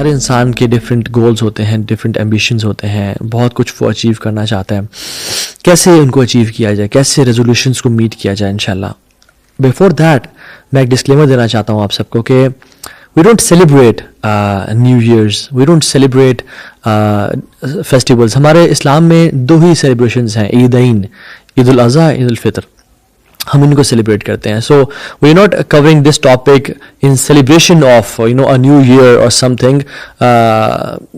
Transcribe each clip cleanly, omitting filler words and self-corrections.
ہر انسان کے different goals ہوتے ہیں, ڈفرینٹ ایمبیشنز ہوتے ہیں, بہت کچھ وہ اچیو کرنا چاہتا ہے. کیسے ان کو اچیو کیا جائے, کیسے ریزولوشنس کو میٹ کیا جائے انشاءاللہ. بیفور دیٹ میں ایک ڈسکلیمر دینا چاہتا ہوں آپ سب کو کہ we don't celebrate New Year's, we don't celebrate festivals. ہمارے اسلام میں 2 ہی سیلیبریشنز ہیں, عیدین, عید الاضحیٰ, عید الفطر. ہم ان کو سیلیبریٹ کرتے ہیں. So we are not covering this topic in celebration of a new year or some thing.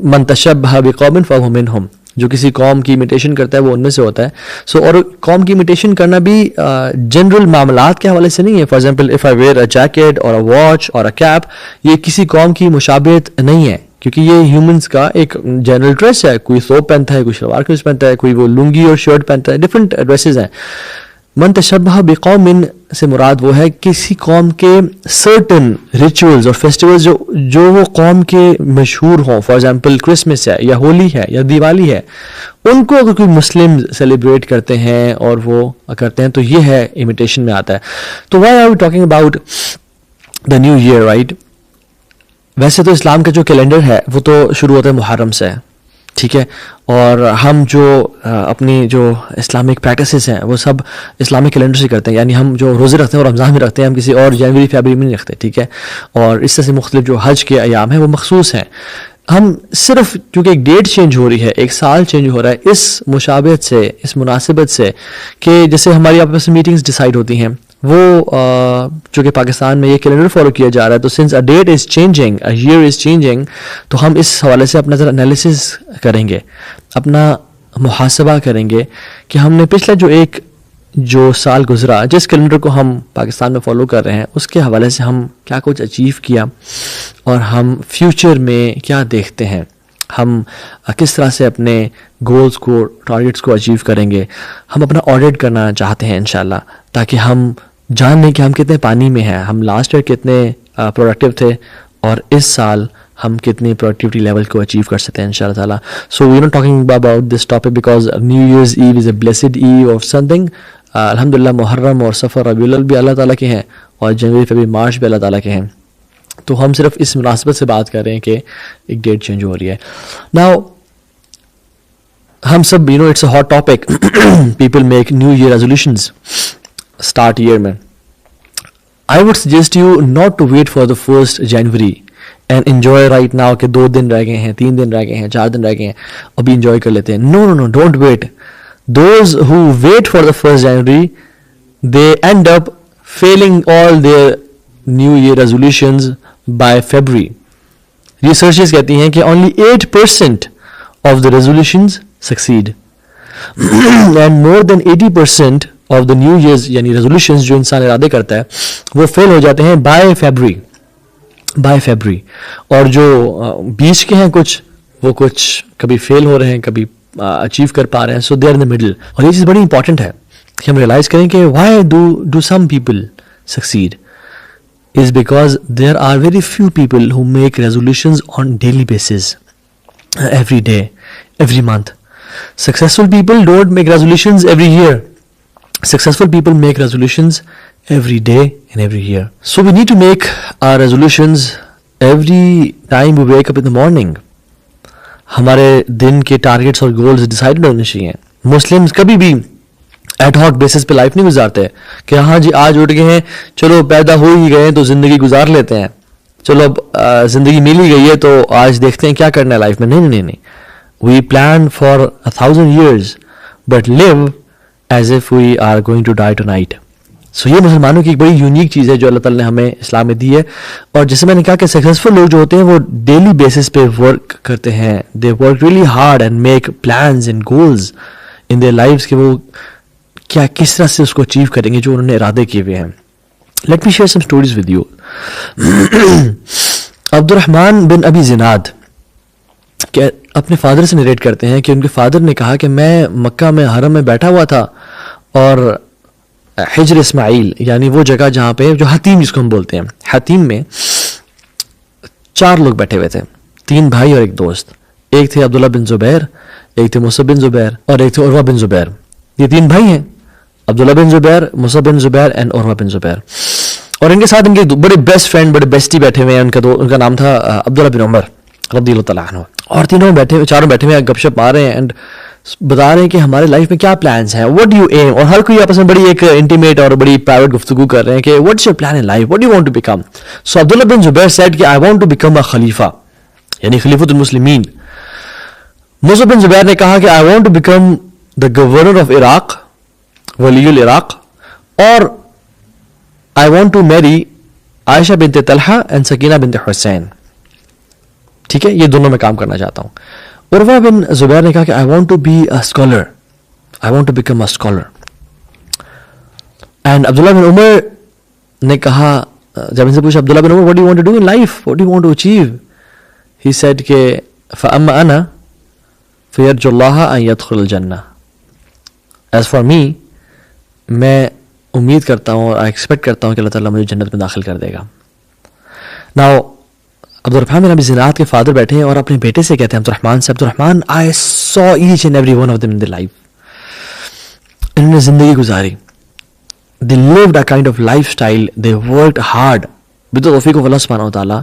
من تشبہ بقوم فہو منہم, جو کسی قوم کی امیٹیشن کرتا ہے وہ ان میں سے ہوتا ہے. سو اور قوم کی امیٹیشن کرنا بھی جنرل معاملات کے حوالے سے نہیں ہے. For example if I where a jacket اور اے واچ اور اے کیپ, یہ کسی قوم کی مشابہت نہیں ہے, کیونکہ یہ ہیومنس کا ایک جنرل ڈریس ہے. کوئی ثوب پہنتا ہے, کوئی شلوار قمیض پہنتا ہے, کوئی وہ لنگی اور شرٹ پہنتا ہے, ڈفرینٹ ڈریسز ہیں. من تشبہ بقوم سے مراد وہ ہے کسی قوم کے سرٹن ریچولز اور فیسٹیولز جو وہ قوم کے مشہور ہوں. فار ایگزامپل کرسمس ہے یا ہولی ہے یا دیوالی ہے, ان کو اگر کوئی مسلم سیلیبریٹ کرتے ہیں اور وہ کرتے ہیں تو یہ ہے امیٹیشن میں آتا ہے. تو why are we talking about the new year, right. ویسے تو اسلام کا جو کیلنڈر ہے وہ تو شروع ہوتا ہے محرم سے, ٹھیک ہے, اور ہم جو اپنی جو اسلامک پریکٹسز ہیں وہ سب اسلامک کیلنڈر سے کرتے ہیں. یعنی ہم جو روزے رکھتے ہیں وہ رمضان میں رکھتے ہیں, ہم کسی اور جنوری فیبری میں نہیں رکھتے, ٹھیک ہے. اور اس طرح سے مختلف جو حج کے ایام ہیں وہ مخصوص ہیں. ہم صرف کیونکہ ایک ڈیٹ چینج ہو رہی ہے, ایک سال چینج ہو رہا ہے, اس مشابہت سے, اس مناسبت سے کہ جیسے ہماری آپس میں میٹنگز ڈیسائیڈ ہوتی ہیں, وہ چونکہ پاکستان میں یہ کیلنڈر فالو کیا جا رہا ہے, تو since a date is changing, a year is changing, تو ہم اس حوالے سے اپنا ذرا انالیسس کریں گے, اپنا محاسبہ کریں گے کہ ہم نے پچھلا جو سال گزرا, جس کیلنڈر کو ہم پاکستان میں فالو کر رہے ہیں, اس کے حوالے سے ہم کیا کچھ اچیو کیا اور ہم فیوچر میں کیا دیکھتے ہیں, ہم کس طرح سے اپنے گولز کو, ٹارگیٹس کو اچیو کریں گے. ہم اپنا آڈٹ کرنا چاہتے ہیں انشاءاللہ, تاکہ ہم جان لیں کہ ہم کتنے پانی میں ہیں, ہم لاسٹ ایئر کتنے پروڈکٹیو تھے اور اس سال ہم کتنی پروڈکٹیوٹی لیول کو اچیو کر سکتے ہیں انشاءاللہ تعالیٰ. So we are not talking about this topic because new year's eve is a blessed eve of something. الحمد للہ محرم اور سفر ربیع الاول بھی اللہ تعالیٰ کے ہیں, اور جنوری فیبری مارچ بھی اللہ تعالیٰ کے ہیں. تو ہم صرف اس مناسبت سے بات کر رہے ہیں کہ ایک ڈیٹ چینج ہو رہی ہے. ناؤ ہم سب it's a hot topic, people make new year resolutions start year میں. I would suggest you not to wait for the 1st January and enjoy right now کہ 2 دن رہ گئے ہیں, 3 دن رہ گئے ہیں, 4 دن رہ گئے ہیں, ابھی انجوائے کر لیتے ہیں. No, don't wait. Those who wait for the 1st January, they end up failing all their New Year resolutions by February. Researchers کہتی ہیں کہ only 8% of the resolutions succeed and more than 80% of the New Year's یعنی resolutions جو انسان ارادے کرتا ہے وہ فیل ہو جاتے ہیں by February. اور جو بیچ کے ہیں وہ کچھ کبھی فیل ہو رہے ہیں, کبھی اچیو کر پا رہے ہیں. So they are in the middle. اور یہ چیز بڑی امپورٹنٹ ہے کہ ہم ریئلائز کریں کہ why do some people succeed is because there are very few people who make resolutions on daily basis, every day, every month. Successful people don't make resolutions every year. Successful people make resolutions every day and every year. So we need to make our resolutions every time we wake up in the morning. ہمارے دن کے targets اور goals decide ہونے چاہیے. Muslims کبھی بھی ad hoc basis پہ life نہیں گزارتے کہ ہاں جی آج اٹھ گئے ہیں, چلو پیدا ہو ہی گئے ہیں تو زندگی گزار لیتے ہیں, چلو اب زندگی مل ہی گئی ہے تو آج دیکھتے ہیں کیا کرنا ہے لائف میں. نہیں. We plan for 1,000 years but live as if we are going to die tonight. So یہ مسلمانوں کی ایک بڑی یونیک چیز ہے جو اللہ تعالیٰ نے ہمیں اسلام میں دی ہے. اور جیسے میں نے کہا کہ سکسیزفل لوگ جو ہوتے ہیں وہ ڈیلی بیسس پہ ورک کرتے ہیں. They work really hard and make plans and goals in their lives کہ وہ کس طرح سے اس کو اچیو کریں گے جو انہوں نے ارادے کیے ہوئے ہیں. Let me share some stories with you. عبد الرحمن بن ابی زناد کہ اپنے فادر سے نریٹ کرتے ہیں کہ ان کے فادر نے کہا کہ میں مکہ میں حرم میں بیٹھا ہوا تھا اور حجر اسماعیل یعنی وہ جگہ جہاں پہ جو حتیم جس کو ہم بولتے ہیں, حتیم میں 4 لوگ بیٹھے ہوئے تھے, 3 بھائی اور ایک دوست. ایک تھے عبداللہ بن زبیر, ایک تھے مصعب بن زبیر اور ایک تھے عروہ بن زبیر. یہ 3 بھائی ہیں, عبداللہ bin Zubair, Musab bin Zubair and عروہ بن زبیر. اور ان کے ساتھ ان کے بڑے بیسٹ فرینڈ, بڑے بیسٹی بیٹھے ہوئے ہیں. ان کا نام تھا عبداللہ بن عمر رضی اللہ تعالیٰ عنہ. اور چاروں بیٹھے ہوئے گپ شپ مار رہے ہیں اینڈ بتا رہے ہیں کہ ہمارے لائف میں کیا پلانس ہیں, وٹ ڈو یو ایم, اور ہر کوئی آپس میں بڑی ایک انٹیمیٹ اور بڑی پرائیویٹ گفتگو کر رہے ہیں کہ what is your plan in life, what do you want to become. So Abdullah bin Zubair said کہ I want to become a خلیفہ, یعنی خلیفۃ المسلمین. مصعب بن زبیر نے کہا کہ I want to become the governor of Iraq, ولی العراق, اور آئی وانٹ ٹو میری عائشہ بنت طلحہ اینڈ سکینہ بنت حسین. ٹھیک ہے, یہ دونوں میں کام کرنا چاہتا ہوں. عروہ بن زبیر نے کہا کہ I want to be a scholar, I want to become a scholar. And Abdullah bin Umar نے کہا, جب ان سے پوچھا عبداللہ bin Umar what do you want to do in life, what do you want to achieve, he said کہ فَأَمَّا أَنَا فَيَرْجُ اللَّهَ أَن يَدْخُلَ الْجَنَّةَ, as for me, میں امید کرتا ہوں اور ایکسپیکٹ کرتا ہوں کہ اللہ تعالیٰ مجھے جنت میں داخل کر دے گا. Now عبد الرحمن بن ابی زناد کے فادر بیٹھے ہیں اور اپنے بیٹے سے کہتے ہیں عبد الرحمن سے, عبد الرحمن I saw each and every one of them in their life, انہوں نے زندگی گزاری, they lived a kind of lifestyle, they worked hard with the توفیق of اللہ سبحانہ وتعالیٰ.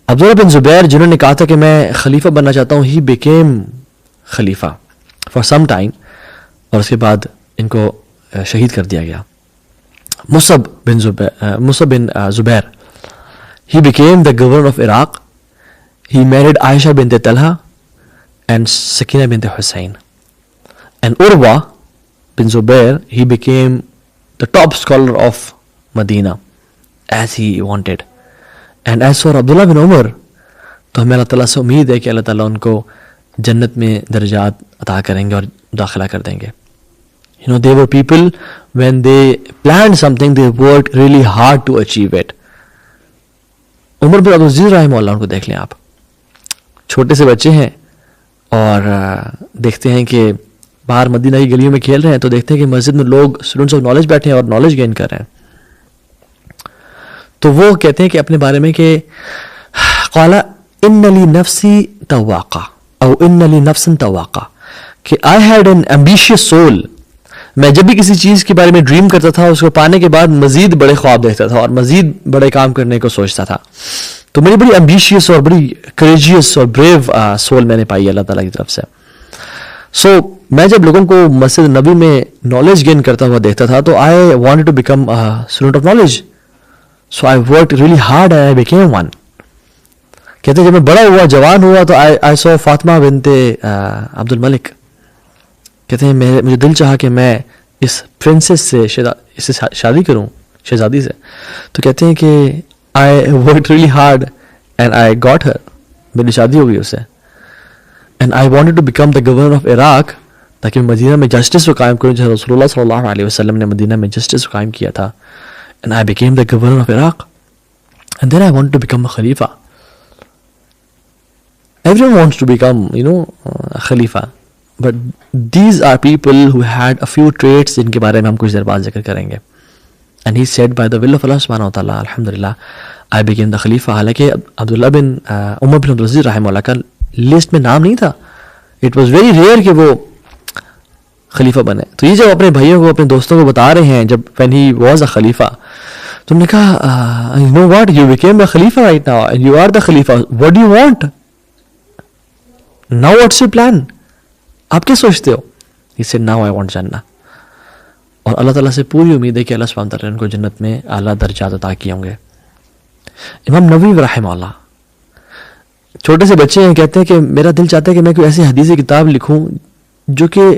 عبداللہ بن زبیر جنہوں نے کہا تھا کہ میں خلیفہ بننا چاہتا ہوں, he became خلیفہ for some time, اور اس کے بعد ان کو شہید کر دیا گیا. مصعب بن زبیر he became the governor of Iraq, he married Aisha bint Talha and Sakina bint Hussein. And Urwa bin Zubair, he became the top scholar of Medina as he wanted. And as for Abdullah bin Umar, تو ہمیں اللہ تعالیٰ سے امید ہے کہ اللہ تعالیٰ ان کو جنت میں درجات عطا کریں گے اور داخلہ کر دیں گے. You know, they were people, when they planned something, they worked really hard to achieve it. عمر بن عبدالعزیز رحمہ اللہ, ان کو دیکھ لیں آپ, چھوٹے سے بچے ہیں اور دیکھتے ہیں کہ باہر مدینہ کی گلیوں میں کھیل رہے ہیں, تو دیکھتے ہیں کہ مسجد میں لوگ اسٹوڈنٹس آف نالج بیٹھے ہیں اور نالج گین کر رہے ہیں. تو وہ کہتے ہیں کہ اپنے بارے میں کہ قال ان لی نفسی تواقع او ان لی نفسا تواقع, کہ I had an ambitious soul, میں جب بھی کسی چیز کے بارے میں ڈریم کرتا تھا, اس کو پانے کے بعد مزید بڑے خواب دیکھتا تھا اور مزید بڑے کام کرنے کو سوچتا تھا. تو میری بڑی ایمبیشیس اور بڑی کریجیس اور بریو سول میں نے پائی اللہ تعالیٰ کی طرف سے. سو میں جب لوگوں کو مسجد نبی میں نالج گین کرتا ہوا دیکھتا تھا, تو I wanted to become student of knowledge, so I worked really hard and I became one. کہتے ہیں جب میں بڑا ہوا, جوان ہوا, تو آئی سو فاطمہ بنت عبد الملک, کہتے ہیں مجھے دل چاہا کہ میں اس پرنسس سے اس سے شادی کروں, شہزادی سے. تو کہتے ہیں کہ I worked really hard and I got her, میری شادی ہو گئی اس سے. And I wanted to become the governor of Iraq, تاکہ میں مدینہ میں جسٹس کو قائم کروں, جیسے رسول اللہ صلی اللہ علیہ وسلم نے مدینہ میں جسٹس کو قائم کیا تھا. And I became the governor of Iraq, and then I want to become a خلیفہ. Everyone wants to become, a Khalifa. But these are people who had a few traits جن کے بارے میں ہم کچھ دیر بعد ذکر کریں گے. And he said by the will of Allah subhanahu wa ta'ala, alhamdulillah, I became the Khalifa. حالانکہ عبداللہ بن عمر بن عبدالعزیز رحمہ اللہ کا لسٹ میں نام نہیں تھا. It was very rare کہ وہ خلیفہ بنے. تو یہ جب اپنے بھائیوں کو, اپنے دوستوں کو بتا رہے ہیں, جب when he was a Khalifa, تو انہوں نے کہا you know what, you became a Khalifa right now and you are the Khalifa. What do you want? Now what's your plan? آپ کیا سوچتے ہو؟ He said now I want Jannah. اور اللہ تعالیٰ سے پوری امید ہے کہ اللہ سبحانہ تعالیٰ ان کو جنت میں اعلیٰ درجات عطا کیے ہوں گے. امام نووی رحمہ اللہ چھوٹے سے بچے ہیں, کہتے ہیں کہ میرا دل چاہتا ہے کہ میں کوئی ایسی حدیثی کتاب لکھوں جو کہ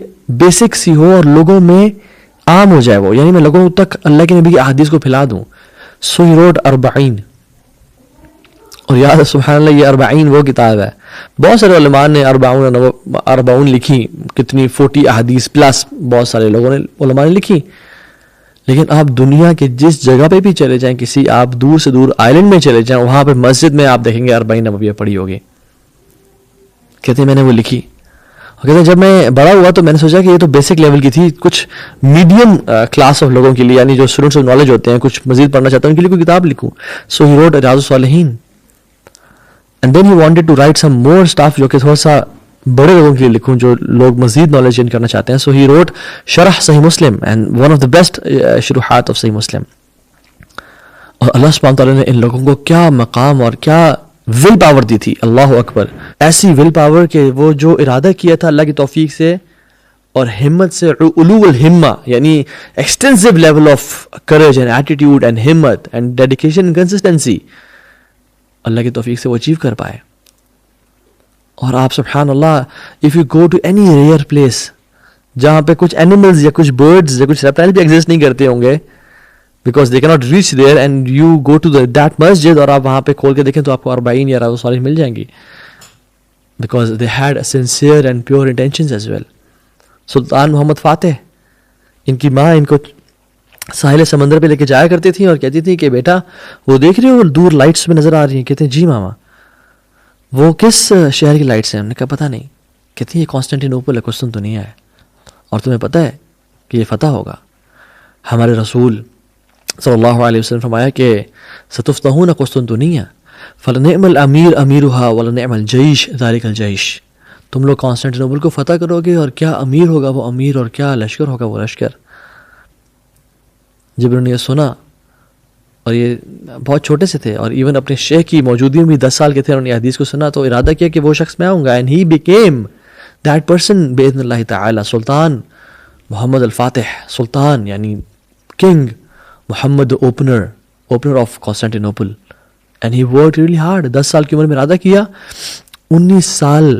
بیسک سی ہو اور لوگوں میں عام ہو جائے وہ, یعنی میں لوگوں تک اللہ کے نبی کی احادیث کو پھیلا دوں. سو ہی روٹ 40, اور یاد سبحان اللہ یہ 40 وہ کتاب ہے. بہت سارے علماء نے 40 لکھی, کتنی 40 احادیث پلس بہت سارے لوگوں نے علماء نے لکھی. لیکن آپ دنیا کے جس جگہ پہ بھی چلے جائیں, کسی آپ دور سے دور آئلینڈ میں چلے جائیں, وہاں پہ مسجد میں آپ دیکھیں گے 40 نوویہ پڑھی ہوگی. کہتے ہیں میں نے وہ لکھی, اور کہتے ہیں جب میں بڑا ہوا تو میں نے سوچا کہ یہ تو بیسک لیول کی تھی, کچھ میڈیم کلاس آف لوگوں کے لیے, یعنی جو اسٹوڈنٹس آف نالج ہوتے ہیں, کچھ مزید پڑھنا چاہتے ہیں, ان کے لیے کوئی کتاب لکھوں. سو ہی روٹ ریاض الصالحین. And then he wanted to write some more stuff جو کہ تھوڑا سا بڑے لوگوں کے لیے لکھوں, جو لوگ مزید نالج گین کرنا چاہتے ہیں. So he wrote شرح صحیح مسلم, and one of the best شروحات of صحیح مسلم. اور اللہ سبحانہ تعالیٰ نے ان لوگوں کو کیا مقام اور کیا ول پاور دی تھی. اللہ اکبر. ایسی ول پاور کہ وہ جو ارادہ کیا تھا اللہ کی توفیق سے اور ہمت سے, علو الہمہ یعنی extensive level of courage and attitude and ہمت اینڈ ڈیڈیکیشن اینڈ کنسسٹنسی, اللہ کی توفیق سے وہ اچیو کر پائے. اور آپ سبحان اللہ, if you go to any rare place جہاں پہ کچھ اینیملز یا کچھ برڈز یا کچھ ریپٹائل بھی ایگزسٹ نہیں کرتے ہوں گے, because they cannot reach there, and you go to that مسجد اور آپ وہاں پہ کھول کے دیکھیں تو آپ کو 40 یا 40 صالح مل جائیں گی, because they had sincere and pure intentions as well. Sultan Muhammad Fatih, ان کی ماں ان کو ساحل سمندر پہ لے کے جایا کرتی تھی اور کہتی تھی کہ بیٹا وہ دیکھ رہے ہو دور لائٹس میں نظر آ رہی ہیں؟ کہتے ہیں جی ماما. وہ کس شہر کی لائٹس ہیں؟ ہم نے کہا پتہ نہیں. کہتی ہیں یہ کانسٹینٹینوپل ہے, قسطنطنیہ ہے, اور تمہیں پتہ ہے کہ یہ فتح ہوگا. ہمارے رسول صلی اللہ علیہ وسلم فرمایا کہ ستفتحون قسطنطنیہ فلنعم الامیر امیرھا ولنعم الجیش ذلک الجیش. تم لوگ کانسٹینٹینوپل کو فتح کرو گے اور کیا امیر ہوگا وہ امیر, اور کیا لشکر ہوگا وہ لشکر. جب انہوں نے یہ سنا, اور یہ بہت چھوٹے سے تھے اور ایون اپنے شیخ کی موجودگی میں بھی 10 سال کے تھے, انہوں نے حدیث کو سنا تو ارادہ کیا کہ وہ شخص میں آؤں گا, and he became that person باذن اللہ تعالی. سلطان محمد الفاتح, سلطان یعنی king Muhammad opener of Constantinople, and he work really hard. 10 سال کی عمر میں ارادہ کیا, 19 سال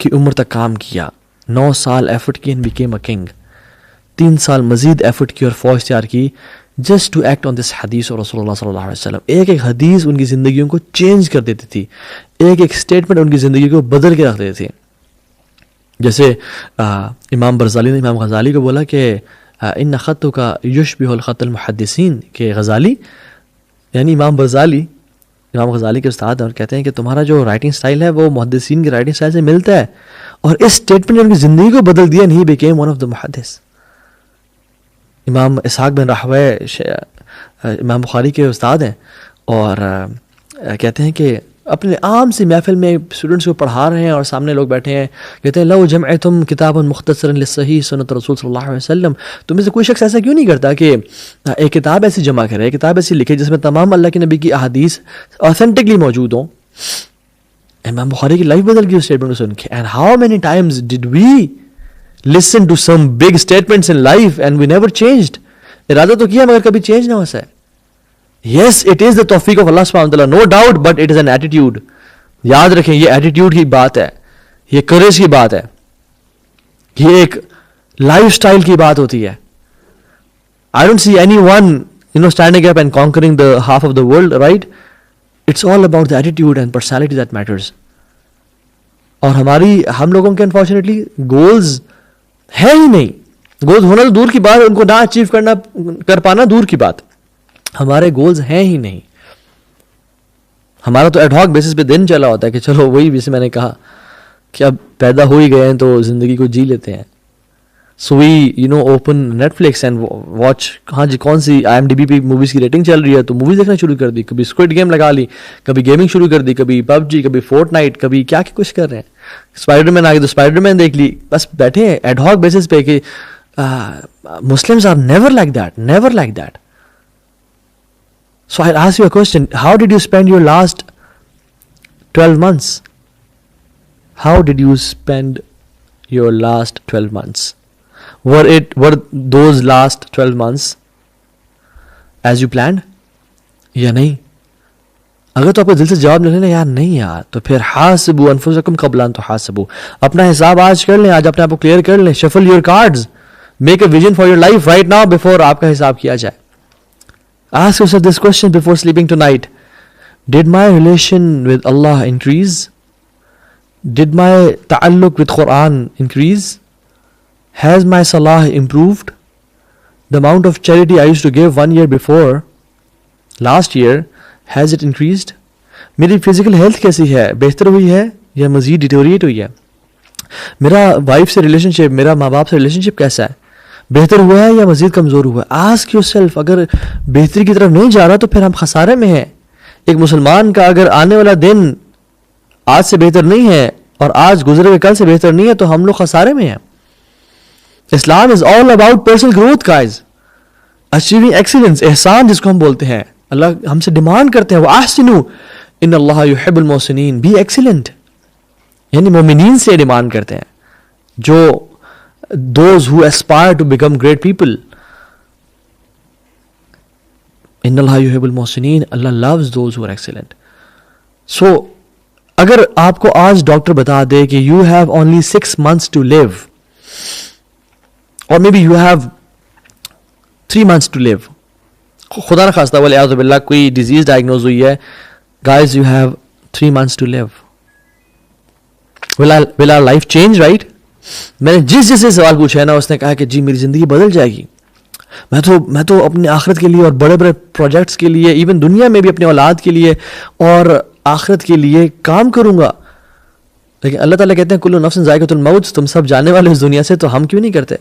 کی عمر تک کام کیا, 9 سال ایفرٹ کی اینڈ بیکیم اے کنگ. 3 سال مزید ایفرٹ کی اور فوج تیار کی جسٹ ٹو ایکٹ آن دس حدیث اور رسول اللہ صلی اللہ علیہ وسلم. ایک ایک حدیث ان کی زندگیوں کو چینج کر دیتی تھی, ایک ایک اسٹیٹمنٹ ان کی زندگی کو بدل کے رکھ دیتی تھی. جیسے امام برزالی نے امام غزالی کو بولا کہ ان خطک یشبہ الخط المحدثین, کہ غزالی یعنی امام غزالی کے استاد ہیں, اور کہتے ہیں کہ تمہارا جو رائٹنگ سٹائل ہے وہ محدثین کی رائٹنگ سٹائل سے ملتا ہے. اور اس اسٹیٹمنٹ نے ان کی زندگی کو بدل دیا, نہیں بیکیم ون آف دا محدث. امام اسحاق بن راہوے امام بخاری کے استاد ہیں, اور کہتے ہیں کہ اپنے عام سی محفل میں اسٹوڈنٹس کو پڑھا رہے ہیں اور سامنے لوگ بیٹھے ہیں, کہتے ہیں لو جمعتم کتابا مختصرا للصحیح سنت رسول صلی اللہ علیہ وسلم. تم میں سے کوئی شخص ایسا کیوں نہیں کرتا کہ ایک کتاب ایسی جمع کرے, ایک کتاب ایسی لکھے جس میں تمام اللہ کے نبی کی احادیث آتھینٹکلی موجود ہوں. امام بخاری کی لائف بدل گئی اس اسٹیٹمنٹ کو سن کے. And how many times did we listen to some big statements in life and we never changed. ارادہ تو کیا مگر کبھی چینج نہ ہو سکے. Yes, it is the tawfiq of Allah subhanahu wa ta'ala, no doubt, but it is an attitude. یاد رکھیں یہ ایٹیٹیوڈ کی بات ہے, یہ کریج کی بات ہے, یہ ایک لائف سٹائل کی بات ہوتی ہے. I don't see anyone standing up and conquering the half of the world, right? It's all about the attitude and personality that matters. اور ہم لوگوں کے انفارچونیٹلی گولز ہے ہی نہیں. گولز ہونا تو دور کی بات, ان کو نہ اچیو کر پانا دور کی بات. ہمارے گولز ہیں ہی نہیں. ہمارا تو ایڈ ہاک بیسس پہ دن چلا ہوتا ہے کہ چلو وہی, جیسے میں نے کہا کہ اب پیدا ہو ہی گئے ہیں تو زندگی کو جی لیتے ہیں. So we open Netflix and watch, ہاں جی کون سی IMDb پہ موویز کی ریٹنگ چل رہی ہے تو موویز دیکھنا شروع کر دی. کبھی اسکوئڈ گیم لگا لی, کبھی گیمنگ شروع کر دی, کبھی PUBG, کبھی فورٹ نائٹ, کبھی کیا کچھ کر رہے ہیں. اسپائڈر مین آ گئی تو اسپائڈر مین دیکھ لی. بس بیٹھے ہیں ایڈ ہاک بیسس پہ کہ Muslims are never like that, never like that. So I ask you a question, how did you spend your last 12 months? How did you spend your last 12 months? Were those last 12 months as you planned یا نہیں؟ اگر تو آپ کو دل سے جواب ملے نا یار نہیں یار, تو پھر حاسبوا انفسکم قبل ان تحاسبوا. اپنا حساب آج کر لیں, آج اپنے آپ کو کلیئر کر لیں. Shuffle your cards, make a vision for your life right now before آپ کا حساب کیا جائے. Ask yourself this question before sleeping tonight. Did my relation with Allah increase? Did my ta'alluq with Quran increase? Has my salah improved? The amount of charity I used to give 1 year before, last year, has it increased? میری physical health کیسی ہے, بہتر ہوئی ہے یا مزید deteriorate ہوئی ہے؟ میرا وائف سے ریلیشن شپ, میرا ماں باپ سے ریلیشن شپ کیسا ہے, بہتر ہوا ہے یا مزید کمزور ہوا ہے؟ Ask your self. اگر بہتری کی طرف نہیں جا رہا تو پھر ہم خسارے میں ہیں. ایک مسلمان کا اگر آنے والا دن آج سے بہتر نہیں ہے اور آج گزرے ہوئے کل سے بہتر نہیں ہے تو ہم لوگ خسارے میں ہیں. Islam is all about personal growth guys, achieving excellence, احسان جس کو ہم بولتے ہیں. اللہ ہم سے ڈیمانڈ کرتے ہیں وہ احسنوا ان اللہ یحب المحسنین، بی ایکسیلنٹ. یعنی مومنین سے ڈیمانڈ کرتے ہیں، جو those who aspire to become great people. ان اللہ یحب المحسنین، اللہ loves those who are excellent. So اگر آپ کو آج ڈاکٹر بتا دے کہ you have only 6 months to live, اور may be you have 3 months to live, خدا نہ خواستہ والعیاذ باللہ کوئی ڈیزیز ڈائگنوز ہوئی ہے، guys you have 3 months to live, will our life change, right? میں نے جس سے سوال پوچھا ہے نا، اس نے کہا کہ جی میری زندگی بدل جائے گی، میں تو اپنے آخرت کے لیے اور بڑے بڑے پروجیکٹس کے لیے، ایون دنیا میں بھی اپنے اولاد کے لیے اور آخرت کے لیے کام کروں گا. لیکن اللہ تعالیٰ کہتے ہیں کل نفس ذائقۃ الموت، تم سب جانے والے اس دنیا سے، تو ہم کیوں نہیں کرتے؟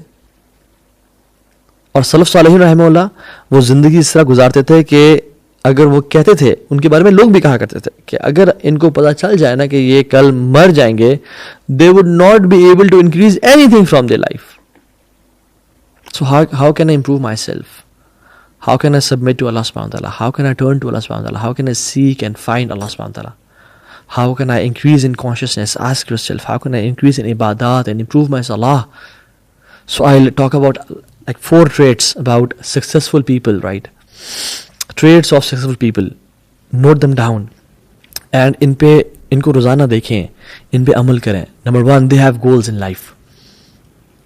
اور سلف صالحین رحمہ اللہ وہ زندگی اس طرح گزارتے تھے کہ اگر وہ کہتے تھے، ان کے بارے میں لوگ بھی کہا کرتے تھے کہ اگر ان کو پتہ چل جائے نا کہ یہ کل مر جائیں گے، they would not be able to increase anything from their life. So how can I improve myself? How can I submit to Allah subhanahu wa ta'ala? How can I turn to Allah subhanahu wa ta'ala? How can I seek and find Allah subhanahu wa ta'ala? How can I increase in consciousness? Ask yourself, how can I increase in ibadat and improve my salah? So I'll talk about like 4 traits about successful people, right? Traits of successful people. Note them down. And ان کو روزانہ دیکھیں، ان پہ عمل کریں. Number 1, they have goals in life.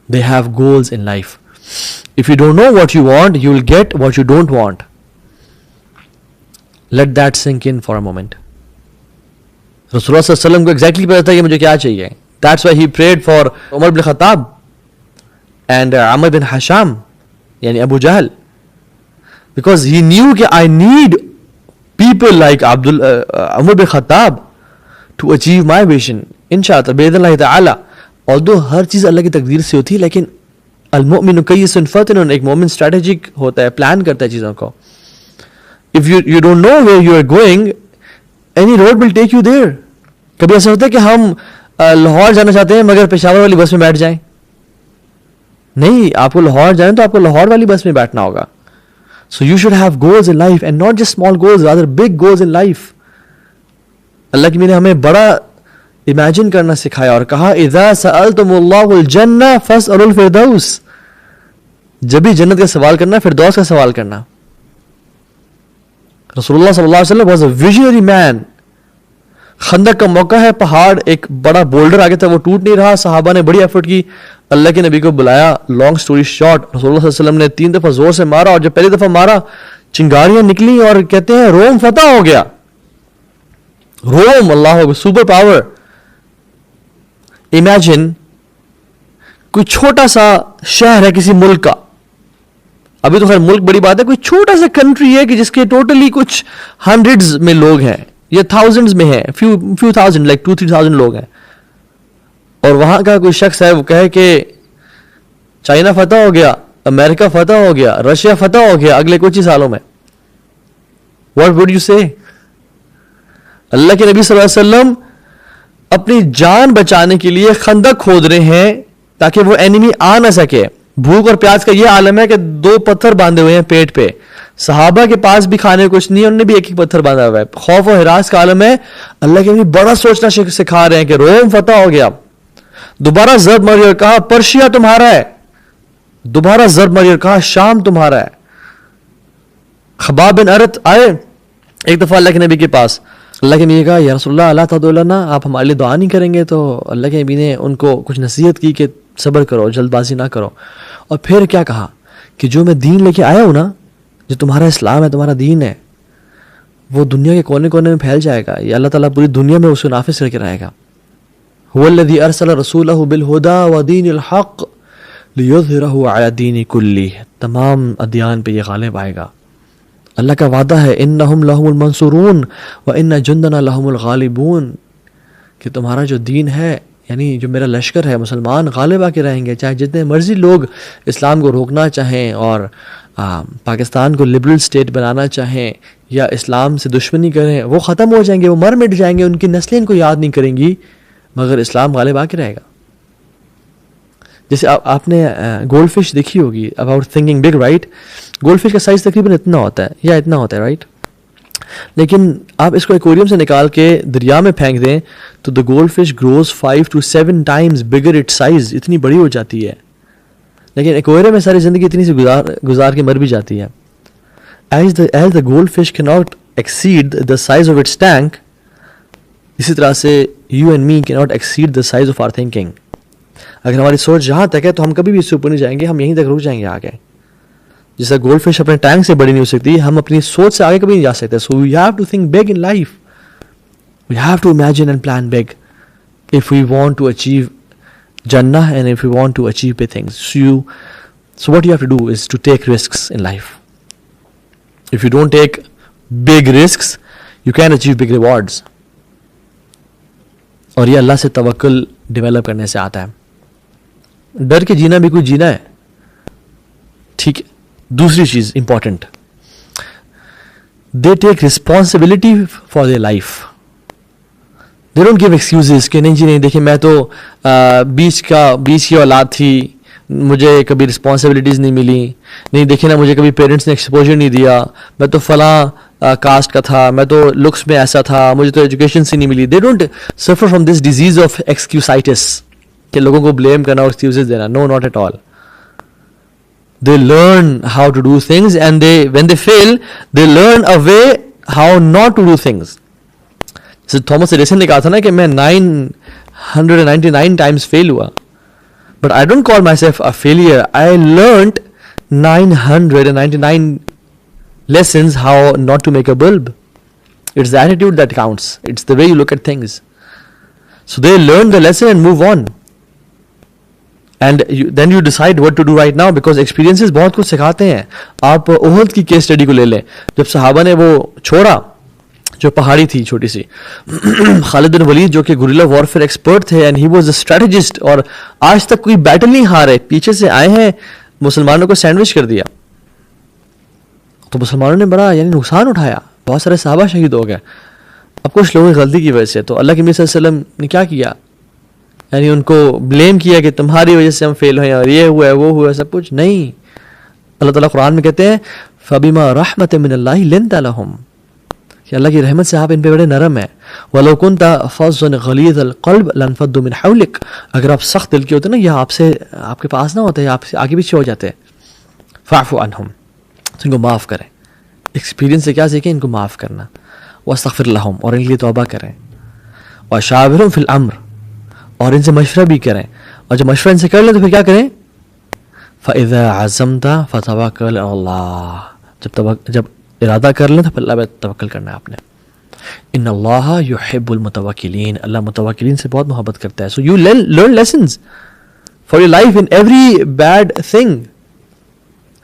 They have goals in life. If you don't know what you want, you will get what you don't want. Let that sink in for a moment. رسول اللہ صلی اللہ علیہ وسلم کو exactly پتا تھا کہ مجھے کیا چاہیے. That's why he prayed for عمر بن خطاب and عمر بن حشام یعنی ابو جہل, because he knew کہ I need people like عمر بن خطاب to achieve my vision. انشاءاللہ باذن اللہ تعالی. although ہر چیز اللہ کی تقدیر سے ہوتی ہے, لیکن المؤمن کیس فطن, ایک مومن اسٹریٹجک ہوتا ہے, پلان کرتا ہے چیزوں کو. if you don't know where you are going, any road will take you there. کبھی ایسا ہوتا ہے کہ ہم لاہور جانا چاہتے ہیں مگر پشاور والی بس میں بیٹھ جائیں. نہیں, آپ کو لاہور جائیں تو آپ کو لاہور والی بس میں بیٹھنا ہوگا. So you should have goals in life and not just small goals, rather big goals in life. اللہ کی نے ہمیں بڑا امیجن کرنا سکھایا اور کہا اذا سألتم اللہ الجنہ فاسألوا الفردوس. جب بھی جنت کا سوال کرنا, فردوس کا سوال کرنا. رسول اللہ صلی اللہ علیہ وسلم was a visionary man. خندق کا موقع ہے, پہاڑ ایک بڑا بولڈر آگے تھا, وہ ٹوٹ نہیں رہا, صحابہ نے بڑی ایفرٹ کی, اللہ کے نبی کو بلایا. لانگ سٹوری شارٹ, رسول اللہ صلی اللہ علیہ وسلم نے 3 دفعہ زور سے مارا, اور جب پہلی دفعہ مارا چنگاریاں نکلی اور کہتے ہیں روم فتح ہو گیا. روم, اللہ سپر پاور. امیجن کوئی چھوٹا سا شہر ہے کسی ملک کا, ابھی تو خیر ملک بڑی بات ہے, کوئی چھوٹا سا کنٹری ہے کہ جس کے ٹوٹلی کچھ ہنڈریڈز میں لوگ ہیں یا تھاؤزنڈز میں ہیں, فیو تھاؤزنڈ, لائک 2-3,000 لوگ ہیں, اور وہاں کا کوئی شخص ہے وہ کہے کہ چائنا فتح ہو گیا, امریکہ فتح ہو گیا, رشیا فتح ہو گیا اگلے کچھ ہی سالوں میں. واٹ وڈ یو سے؟ اللہ کے نبی صلی اللہ علیہ وسلم اپنی جان بچانے کے لیے خندق کھود رہے ہیں تاکہ وہ اینیمی آ نہ سکے. بھوک اور پیاس کا یہ عالم ہے کہ 2 پتھر باندھے ہوئے ہیں پیٹ پہ. صحابہ کے پاس بھی کھانے کو کچھ نہیں, انہوں نے بھی 1 پتھر باندھا ہوا ہے. خوف و ہراس کا عالم ہے. اللہ کے نبی بڑا سوچنا سکھا رہے ہیں کہ روم فتح ہو گیا. دوبارہ ضرب ماری اور کہا پرشیا تمہارا ہے. دوبارہ ضرب ماری اور کہا شام تمہارا ہے. خباب بن ارت آئے ایک دفعہ اللہ کے نبی کے پاس. اللہ کے نبی نے کہا یا رسول اللہ اللہ تدعو لنا, آپ ہمارے لیے دعا نہیں کریں گے؟ تو اللہ کے نبی نے ان کو کچھ نصیحت کی کہ صبر کرو, جلد بازی نہ کرو. اور پھر کیا کہا کہ جو میں دین لے کے آیا ہوں نا, جو تمہارا اسلام ہے, تمہارا دین ہے, وہ دنیا کے کونے کونے میں پھیل جائے گا. یہ اللہ تعالیٰ پوری دنیا میں اس کو نافذ کر کے رہے گا. هو الذی ارسل رسولہ بالہدی ودین الحق لیظہرہ علی الدین کلہ. تمام ادیان پہ یہ غالب آئے گا. اللہ کا وعدہ ہے انہم لہم المنصورون وان جندنا لہم الغالبون, کہ تمہارا جو دین ہے, یعنی جو میرا لشکر ہے, مسلمان غالب آ کے رہیں گے. چاہے جتنے مرضی لوگ اسلام کو روکنا چاہیں اور پاکستان کو لبرل اسٹیٹ بنانا چاہیں یا اسلام سے دشمنی کریں, وہ ختم ہو جائیں گے, وہ مر مٹ جائیں گے, ان کی نسلیں ان کو یاد نہیں کریں گی, مگر اسلام غالب آ کے رہے گا. جیسے آپ نے گولڈ فش دیکھی ہوگی, about thinking big, right. Gold fish کا سائز تقریباً اتنا ہوتا ہے یا اتنا ہوتا ہے, رائٹ. لیکن آپ اس کو ایکویریم سے نکال کے دریا میں پھینک دیں تو the gold fish grows 5 to 7 times bigger it size, اتنی بڑی ہو جاتی ہے. لیکن ایکویریم میں ساری زندگی اتنی سی گزار کے مر بھی جاتی ہے. As the gold fish can not exceed the size of its tank, اسی طرح سے you and me can not exceed the size of our thinking. اگر ہماری سوچ جہاں تک ہے تو ہم کبھی بھی اس سے اوپر نہیں جائیں گے, ہم یہیں تک رک جائیں گے آگے. جیسا گولڈ فش اپنے ٹینک سے بڑی نہیں ہو سکتی, ہم اپنی سوچ سے آگے کبھی نہیں جا سکتے. So we have to think big in life, we have to imagine and plan big if we want to achieve Jannah and if we want to achieve big things. So what you have to do is to take risks in life. If you don't take big risks, you can't achieve big rewards. اور یہ اللہ سے توکل develop کرنے سے آتا ہے. ڈر کے جینا بھی کوئی جینا ہے, ٹھیک ہے. دوسری چیز important, they take responsibility for their life. They don't give excuses کہ نہیں جی نہیں دیکھیں میں تو بیچ کی اولاد تھی, مجھے کبھی رسپانسبلٹیز نہیں ملی, نہیں دیکھیں نا مجھے کبھی پیرنٹس نے ایکسپوجر نہیں دیا, میں تو فلاں کاسٹ کا تھا, میں تو لکس میں ایسا تھا, مجھے تو ایجوکیشن سے نہیں ملی. They don't suffer from this disease of excusitis کہ لوگوں کو بلیم کرنا اور ایکسکیوزز دینا. No, not at all. They learn how to do things and when they fail, they learn a way how not to do things. جیسے Thomas Edison نے کہا تھا نا کہ میں 999 times فیل ہوا, but I don't call my self a failure. I learned 999 lessons how not to make a bulb. It's the attitude that counts. It's the way you look at things. So they learn the lesson and move on. And then you decide what to do right now, because experiences بہت کچھ سکھاتے ہیں. آپ احد کی case study کو لے لیں, جب صحابہ نے وہ چھوڑا جو پہاڑی تھی چھوٹی سی, خالد بن ولید جو کہ گوریلا وارفیئر ایکسپرٹ تھے, and he was a strategist, اور آج تک کوئی بیٹل نہیں ہارے, پیچھے سے آئے ہیں مسلمانوں کو سینڈوچ کر دیا. تو مسلمانوں نے بڑا یعنی نقصان اٹھایا, بہت سارے صحابہ شہید ہو گئے. اب کچھ لوگوں کی غلطی کی وجہ سے تو اللہ کے نبی صلی اللہ علیہ وسلم نے کیا کیا, یعنی ان کو بلیم کیا کہ تمہاری وجہ سے ہم فیل ہوئے اور یہ ہوا ہے وہ ہوا ہے, سب کچھ نہیں. اللہ تعالیٰ قرآن میں کہتے ہیں فَبِمَا رَحْمَةٍ مِّنَ اللَّهِ لِنْتَ لَهُمْ, کہ اللہ کی رحمت سے آپ ان پہ بڑے نرم ہیں. وَلَوْ كُنْتَ فَظًّا غَلِيظَ الْقَلْبِ لَانفَضُّوا مِنْ حَوْلِكَ, اگر آپ سخت دل کے ہوتے نا, یا آپ کے پاس نہ ہوتے, آپ سے آگے پیچھے ہو جاتے. فَاعْفُ عَنْهُمْ, تو ان کو معاف کریں. ایکسپیرینس سے کیا سیکھیں, ان کو معاف کرنا. وَاسْتَغْفِرْ لَهُمْ, اور ان کے لیے توبہ کریں. وَشَاوِرْهُمْ فِي الْأَمْرِ, اور ان سے مشورہ بھی کریں. اور جب مشورہ ان سے کر لیں تو پھر کیا کریں, فَإِذَا عَزَمْتَ فَتَوَكَّلْ عَلَى اللَّهِ, جب ارادہ کر لیں تو پھر اللہ پہ توکل کرنا ہے آپ نے. ان اللہ یحب المتوکلین, اللہ متوکلین سے بہت محبت کرتا ہے. So you learn lessons for your life in every bad thing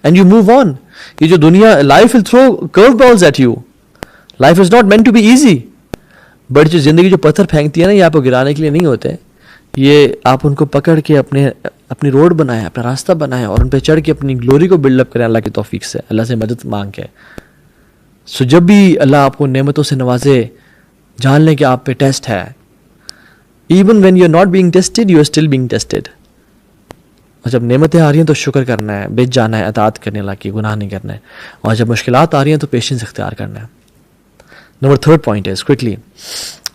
and you move on. یہ جو دنیا, life will throw curve balls at you, life is not meant to be easy. But جو زندگی جو پتھر پھینکتی ہے نا, یہ آپ کو گرانے کے لیے نہیں ہوتے, یہ آپ ان کو پکڑ کے اپنی روڈ بنائیں, اپنا راستہ بنائیں, اور ان پہ چڑھ کے اپنی گلوری کو بلڈ اپ کریں اللہ کی توفیق سے, اللہ سے مدد مانگ کے. سو جب بھی اللہ آپ کو نعمتوں سے نوازے, جان لیں کہ آپ پہ ٹیسٹ ہے. Even when you are not being tested, you are still being tested. اور جب نعمتیں آ رہی ہیں تو شکر کرنا ہے, بیچ جانا ہے, اطاعت کرنے اللہ کی, گناہ نہیں کرنا ہے. اور جب مشکلات آ رہی ہیں تو پیشنس اختیار کرنا ہے. Number 3rd point is quickly,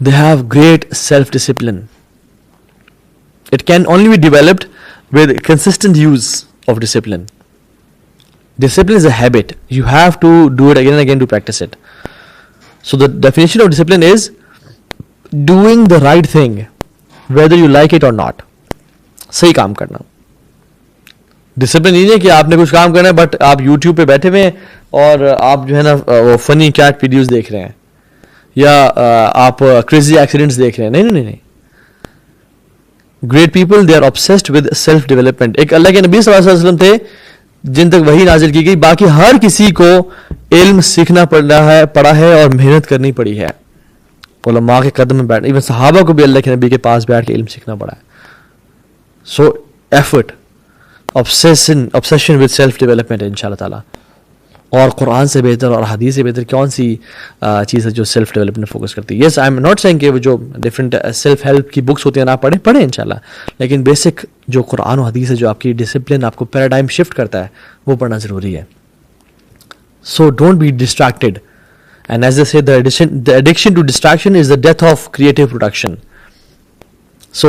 they have great self-discipline. It can only be developed with consistent use of discipline. Discipline is a habit. You have to do it again and again to practice it. So the definition of discipline is doing the right thing, whether you like it or not. صحیح کام کرنا. Discipline یہ نہیں کہ آپ نے کچھ کام کرنا ہے بٹ آپ یوٹیوب پہ بیٹھے ہوئے ہیں اور آپ جو ہے نا وہ فنی کیٹ ویڈیوز دیکھ رہے ہیں, یا آپ کریزی ایکسیڈنٹس دیکھ رہے ہیں. نہیں نہیں نہیں. Great people they are obsessed with self development. ایک اللہ کے نبی صلی اللہ علیہ وسلم تھے جن تک وحی نازل کی گئی, باقی ہر کسی کو علم سیکھنا پڑا ہے اور محنت کرنی پڑی ہے. علماء کے قدم میں بیٹھ, ایون صحابہ کو بھی اللہ کے نبی کے پاس بیٹھ کے علم سیکھنا پڑا ہے. So effort, obsession with self development ان شاء اللہ تعالیٰ. اور قرآن سے بہتر اور حدیث سے بہتر کون سی چیز ہے جو سیلف ڈیولپمنٹ فوکس کرتی ہے؟ یس آئی ایم ناٹ سینگ کہ وہ جو ڈفرینٹ سیلف ہیلپ کی بکس ہوتی ہیں آپ پڑھیں انشاءاللہ, لیکن بیسک جو قرآن و حدیث ہے جو آپ کی ڈسپلن, آپ کو پیراڈائم شفٹ کرتا ہے, وہ پڑھنا ضروری ہے. So don't be distracted And as they say, the addiction to distraction is the death of creative production. So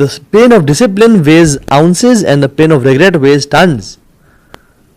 The pain of discipline weighs ounces and the pain of regret weighs tons.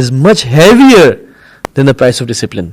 is much heavier than the price of discipline.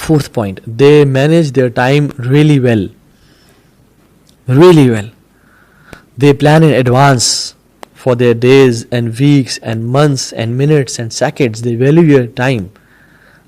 4th point, they manage their time really well. Really well. They plan in advance for their days and weeks and months and minutes and seconds. They value your time.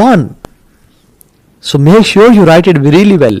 gone. So make sure you write it really well.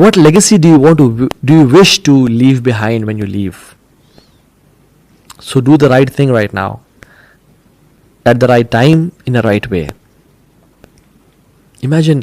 What legacy do you wish to leave behind when you leave? So do the right thing right now, at the right time, in the right way. Imagine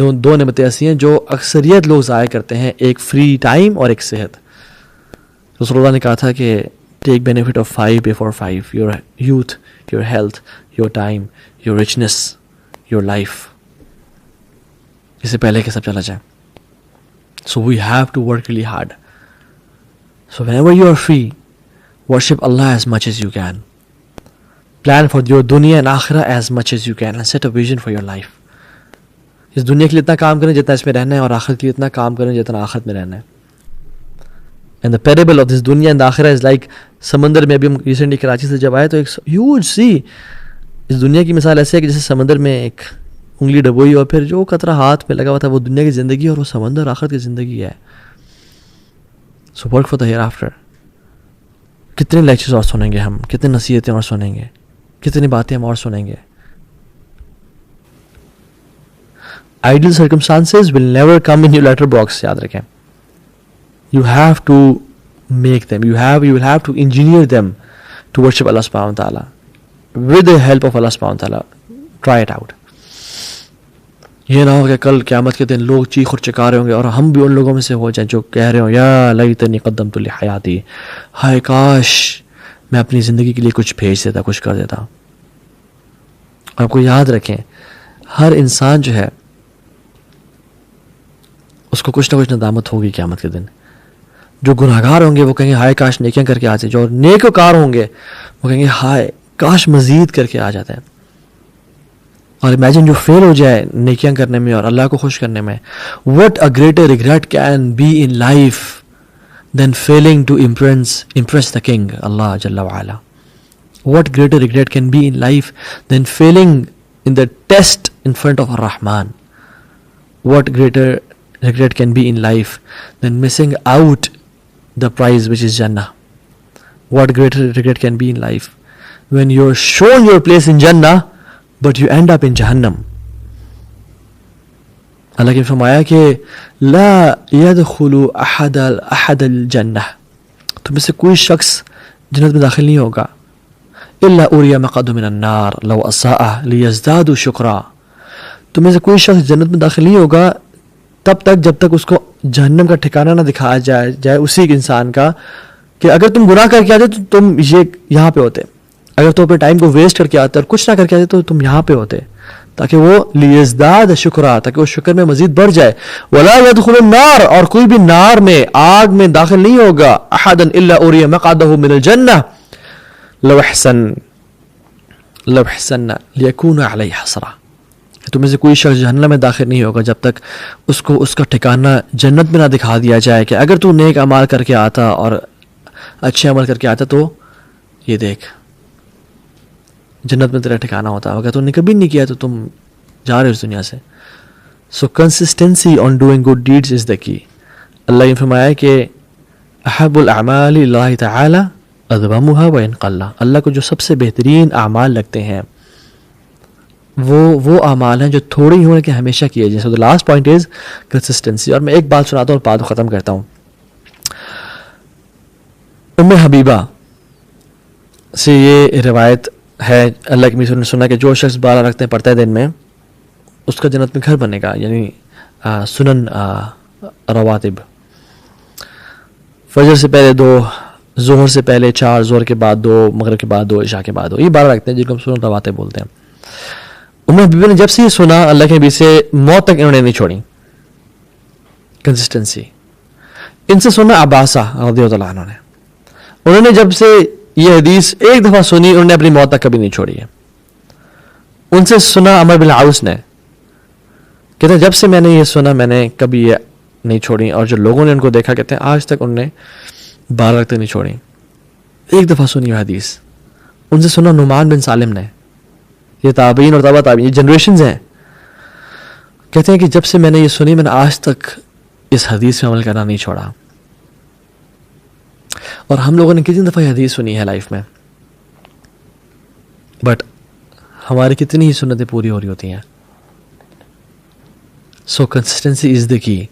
دو نعمتیں ایسی ہیں جو اکثریت لوگ ضائع کرتے ہیں, ایک فری ٹائم اور ایک صحت. رسول اللہ نے کہا تھا کہ take benefit of 5 before 5, your youth, your health, your time, your richness, your life, اس سے پہلے کہ سب چلا جائے. So we have to work really hard. So whenever you are free, worship Allah as much as you can. Plan for your dunya and akhirah as much as you can and set a vision for your life. اس دنیا کے لیے اتنا کام کریں جتنا اس میں رہنا ہے, اور آخرت کے لیے اتنا کام کریں جتنا آخرت میں رہنا ہے. And the parable of this dunya and the akhirah is like, سمندر میں ابھی ہم ریسنٹلی کراچی سے جب آئے تو ایک ہیوج سی, اس دنیا کی مثال ایسے ہے کہ جیسے سمندر میں ایک انگلی ڈبوئی اور پھر جو قطرہ ہاتھ میں لگا ہوا تھا وہ دنیا کی زندگی اور وہ سمندر آخرت کی زندگی ہے. So work for the hereafter. کتنے لیکچرز اور سنیں گے ہم, کتنے نصیحتیں اور سنیں گے, کتنی باتیں ہم اور سنیں گے. Ideal circumstances will never come in your letter box, یاد رکھیں. You have to make them. You will have to engineer them to worship Allah subhanahu wa ta'ala with the help of Allah subhanahu wa ta'ala. Try it out. یہ نہ ہو کہ کل قیامت کے دن لوگ چیخ اور چکا رہے ہوں گے اور ہم بھی ان لوگوں میں سے ہو جائیں جو کہہ رہے ہوں یا لیتنی قدمت لحیاتی, ہائے کاش میں اپنی زندگی کے لیے کچھ بھیج دیتا, کچھ کر دیتا. آپ کو یاد رکھیں, ہر انسان جو ہے اس کو کچھ نہ کچھ ندامت ہوگی قیامت کے دن. جو گناہگار ہوں گے وہ کہیں گے ہائے کاش نیکیاں کر کے آ جائیں, جو نیکوکار ہوں گے وہ کہیں گے ہائے کاش مزید کر کے آ جاتے ہیں. اور امیجن جو فیل ہو جائے نیکیاں کرنے میں اور اللہ کو خوش کرنے میں, what a greater regret can be in life than failing to impress the king, Allah Jalla wa Ala. What greater regret can be in life than failing in the test in front of Ar-Rahman? What greater regret can be in life than missing out the prize which is Jannah? What greater regret can be in life when you're shown your place in Jannah but you end up in Jahannam? اللہ نے فرمایا کہ لا يدخل احد الجنہ, تم میں سے کوئی شخص جنت میں داخل نہیں ہوگا الا اوری مقعد من النار لو اساء لیزداد شکرا. تم میں سے کوئی شخص جنت میں داخل نہیں ہوگا تب تک جب تک اس کو جہنم کا ٹھکانہ نہ دکھایا جائے اسی انسان کا کہ اگر تم گناہ کر کے آتے تو تم یہاں پہ ہوتے, اگر تو اپنے ٹائم کو ویسٹ کر کے آتے اور کچھ نہ کر کے آتے تو تم یہاں پہ ہوتے, تاکہ وہ لیزداد شکرا, تاکہ وہ شکر میں مزید بڑھ جائے. ولا يدخل النار, اور کوئی بھی نار میں آگ میں داخل نہیں ہوگا احد الا اوری مقعده من الجنہ لو احسن لیکون علیہ حسرہ. تم میں سے کوئی شخص جہنم میں داخل نہیں ہوگا جب تک اس کو اس کا ٹھکانہ جنت میں نہ دکھا دیا جائے کہ اگر تو نیک اعمال کر کے آتا اور اچھے عمل کر کے آتا تو یہ دیکھ جنت میں تیرا ٹھکانہ ہوتا, اگر تو نے کبھی نہیں کیا تو تم جا رہے اس دنیا سے. So consistency on doing good deeds is the key. Allah نے فرمایا کہ احب الاعمال اللہ تعالی ادومها وان قل, اللہ کو جو سب سے بہترین اعمال لگتے ہیں وہ اعمال ہیں جو تھوڑی ہوں کہ ہمیشہ کیے جائیں. So the last point is consistency. اور میں ایک بات سناتا ہوں اور بات ختم کرتا ہوں. ام حبیبہ سے یہ روایت ہے, اللہ کے نبی نے سنا کہ جو شخص 12 رکعتیں پڑھتا ہے دن میں اس کا جنت میں گھر بنے گا, یعنی سنن رواتب, فجر سے پہلے 2, ظہر سے پہلے 4, ظہر کے بعد 2, مغرب کے بعد 2, عشاء کے بعد 2, یہ 12 رکعتیں جن کو ہم سنن رواتب بولتے ہیں. ام حبیبہ نے جب سے یہ سنا اللہ کے نبی سے موت تک انہوں نے نہیں چھوڑی کنسسٹنسی. ان سے سنا عباسہ رضی اللہ عنہ نے, انہوں نے جب سے یہ حدیث ایک دفعہ سنی انہوں نے اپنی موت تک کبھی نہیں چھوڑی ہے. ان سے سنا عمر بن عوص نے, کہتے ہیں جب سے میں نے یہ سنا میں نے کبھی یہ نہیں چھوڑی, اور جو لوگوں نے ان کو دیکھا کہتے ہیں آج تک انہوں نے 12 رکعتیں نہیں چھوڑی. ایک دفعہ سنی یہ حدیث. ان سے سنا نعمان بن سالم نے, یہ تابعین اور تابع تابعین یہ جنریشنز ہیں, کہتے ہیں کہ جب سے میں نے یہ سنی میں نے آج تک اس حدیث میں عمل کرنا نہیں چھوڑا. اور ہم لوگوں نے کتنی دفعہ یہ حدیث سنی ہے لائف میں, بٹ ہماری کتنی ہی سنتیں پوری ہو رہی ہوتی ہیں. سو کنسسٹنسی از دا کی.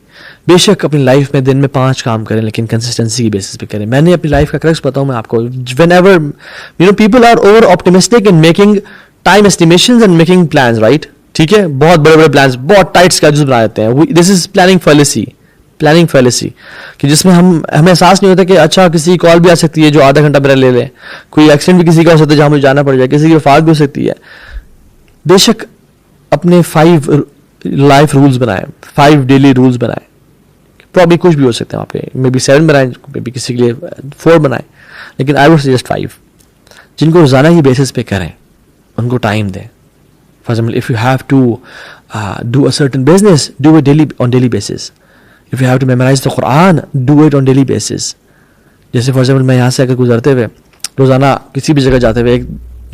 بے شک اپنی لائف میں دن میں 5 کام کریں لیکن کنسسٹنسی کی بیسس پہ کریں. میں نے اپنی لائف کا کرکس بتاؤں میں آپ کو, whenever people are over optimistic in making time estimations and making plans, right, ٹھیک ہے, بہت بڑے بڑے پلانس, بہت ٹائٹ اسکیجولز بنا دیتے ہیں. دس از پلاننگ فیلیسی, کہ جس میں ہمیں احساس نہیں ہوتا کہ اچھا کسی کی کال بھی آ سکتی ہے جو آدھا گھنٹہ میرا لے لے, کوئی ایکسیڈنٹ بھی کسی کا ہو سکتا ہے جہاں مجھے جانا پڑ جائے, کسی کی وفات بھی ہو سکتی ہے. بے شک اپنے 5 لائف رولز بنائیں, 5 ڈیلی رولز بنائیں, پرابلی کچھ بھی ہو سکتے ہیں آپ کے, مے بی 7 بنائیں, مے بی کسی کے لیے 4 بنائیں, لیکن آئی وڈ سجیسٹ 5 جن کو روزانہ ہی بیسس پہ کریں, ان کو ٹائم دیں. For example if you have to do a certain business, do it on daily basis. If you have to memorize the Quran, do it on daily basis. جیسے for example میں یہاں سے اگر گزرتے ہوئے روزانہ کسی بھی جگہ جاتے ہوئے ایک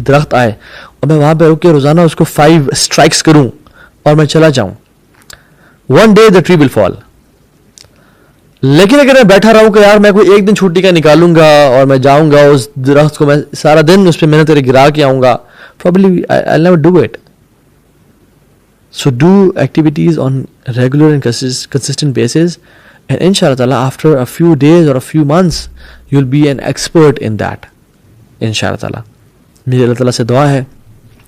درخت آئے اور میں وہاں پہ رک کے روزانہ اس کو 5 اسٹرائکس کروں اور میں چلا جاؤں, one day the tree will fall. لیکن اگر میں بیٹھا رہوں کہ یار میں کوئی ایک دن چھٹی کا نکالوں گا اور میں جاؤں گا اس درخت کو, میں سارا دن اس پہ محنت کرے گرا کے آؤں گا, probably I'll never do it. So do activities on regular and consistent basis, and inshallah ta'ala after a few days or a few months you'll be an expert in that, inshallah ta'ala. میری اللہ تعالیٰ سے دعا ہے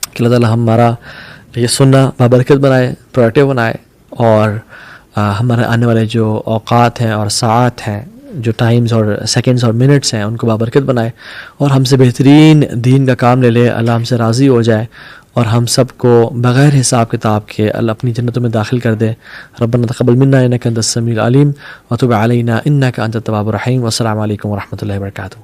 کہ اللہ تعالیٰ ہمارا یہ سننا بابرکت بنائے, پروڈکٹیو بنائے, اور ہمارے آنے والے جو اوقات ہیں اور ساعات ہیں, جو ٹائمز اور سیکنڈز اور منٹس ہیں, ان کو بابرکت بنائے, اور ہم سے بہترین دین کا کام لے لے, اللہ ہم سے راضی ہو جائے, اور ہم سب کو بغیر حساب کتاب کے اللہ اپنی جنتوں میں داخل کر دے. ربنا تقبل منا انک انت السمیع العلیم وتب علینا انک انت التواب الرحیم. والسلام علیکم ورحمۃ اللہ وبرکاتہ.